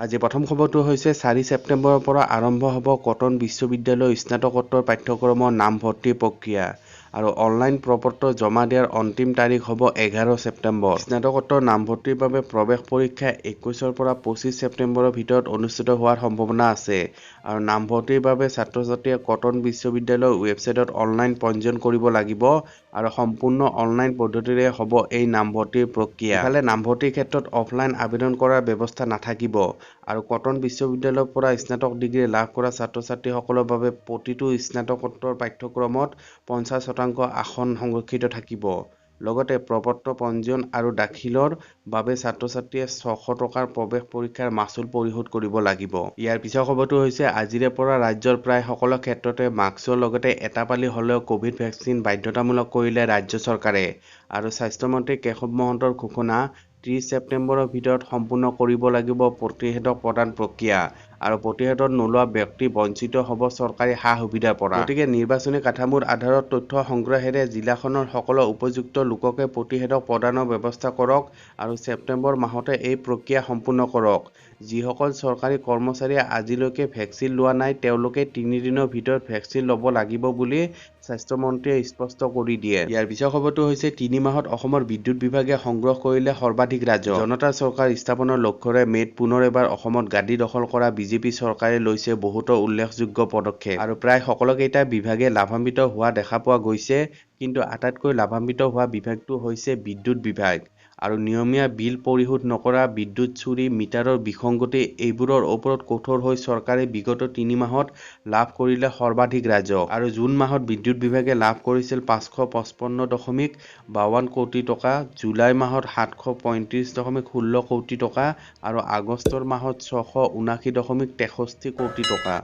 আজি প্ৰথম খবৰটো হৈছে 4 ছেপ্টেম্বৰৰ পৰা আৰম্ভ হ'ব কটন বিশ্ববিদ্যালয়ৰ স্নাতকোত্তৰ পাঠ্যক্ৰমৰ নামভৰ্তি প্ৰক্ৰিয়া আৰু অনলাইন প্ৰপত্ৰ জমা দিয়াৰ অন্তিম তাৰিখ হ'ব 11 ছেপ্টেম্বৰ। স্নাতকোত্তৰ নামভৰ্তিৰ বাবে প্ৰৱেশ পৰীক্ষা 21 পৰা 25 ছেপ্টেম্বৰৰ ভিতৰত অনুষ্ঠিত হোৱাৰ সম্ভাৱনা আছে আৰু নামভৰ্তিৰ বাবে ছাত্ৰ-ছাত্ৰীয়ে কটন বিশ্ববিদ্যালয়ৰ ৱেবছাইটত অনলাইন পঞ্জীয়ন কৰিব লাগিব আৰু সম্পূৰ্ণ অনলাইন পদ্ধতিৰে হ'ব এই নামভৰ্তিৰ প্ৰক্ৰিয়া। ইফালে নামভৰ্তিৰ ক্ষেত্ৰত অফলাইন আবেদন কৰাৰ ব্যৱস্থা নাথাকিব আৰু কটন বিশ্ববিদ্যালয়ৰ পৰা স্নাতক ডিগ্ৰী লাভ কৰা ছাত্ৰ-ছাত্ৰীসকলৰ বাবে প্ৰতিটো স্নাতকোত্তৰ পাঠ্যক্ৰমত 50% আসন সংৰক্ষিত থাকিব। লগতে প্ৰপত্ৰ পঞ্জীয়ন আৰু দাখিলৰ বাবে ছাত্ৰ-ছাত্ৰীয়ে 600 টকাৰ প্ৰৱেশ পৰীক্ষাৰ মাচুল পৰিশোধ কৰিব লাগিব। ইয়াৰ পিছৰ খবৰটো হৈছে আজিৰে পৰা ৰাজ্যৰ প্ৰায় সকলো ক্ষেত্ৰতে মাস্কৰ লগতে এটা পালি হ'লেও কোভিড ভেকচিন বাধ্যতামূলক কৰিলে ৰাজ্য চৰকাৰে আৰু স্বাস্থ্যমন্ত্ৰী কেশৱ মহন্তৰ ঘোষণা 30 ছেপ্টেম্বৰৰ ভিতৰত সম্পূৰ্ণ কৰিব লাগিব প্ৰতিষেধক প্ৰদান প্ৰক্ৰিয়া আৰু প্ৰতিষেধক নোলোৱা ব্যক্তি বঞ্চিত হ'ব চৰকাৰী সা-সুবিধাৰ পৰা। গতিকে নিৰ্বাচনী কাঠামোৰ আধাৰত তথ্য সংগ্ৰহেৰে জিলাখনৰ সকলো উপযুক্ত লোককে প্ৰতিষেধক প্ৰদানৰ ব্যৱস্থা কৰক আৰু ছেপ্টেম্বৰ মাহতে এই প্ৰক্ৰিয়া সম্পূৰ্ণ কৰক। যিসকল চৰকাৰী কৰ্মচাৰীয়ে আজিলৈকে ভেকচিন লোৱা নাই তেওঁলোকে 3 দিনৰ ভিতৰত ভেকচিন ল'ব লাগিব বুলি স্বাস্থ্যমন্ত্ৰীয়ে স্পষ্ট কৰি দিয়ে। ইয়াৰ পিছৰ খবৰটো হৈছে 3 মাহত অসমৰ বিদ্যুৎ বিভাগে সংগ্ৰহ কৰিলে সৰ্বাধিক ৰাজহ। জনতা চৰকাৰ স্থাপনৰ লক্ষ্যৰে মে'ত পুনৰ এবাৰ অসমত গাদী দখল কৰা বিজেপি চৰকাৰে লৈছে বহুতো উল্লেখযোগ্য পদক্ষেপ আৰু প্ৰায় সকলোকেইটা বিভাগে লাভান্বিত হোৱা দেখা পোৱা গৈছে, কিন্তু আটাইতকৈ লাভান্বিত হোৱা বিভাগটো হৈছে বিদ্যুৎ বিভাগ আৰু নিয়মীয়া বিল পৰিশোধ নকৰা, বিদ্যুৎ চুৰি, মিটাৰৰ বিসংগতি এইবোৰৰ ওপৰত কঠোৰ হৈ চৰকাৰে বিগত 3 মাহত লাভ কৰিলে সৰ্বাধিক ৰাজহ আৰু জুন মাহত বিদ্যুৎ বিভাগে লাভ কৰিছিল 555.52 কোটি টকা, জুলাই মাহত 735.16 কোটি টকা আৰু আগষ্টৰ মাহত 679.63 কোটি টকা।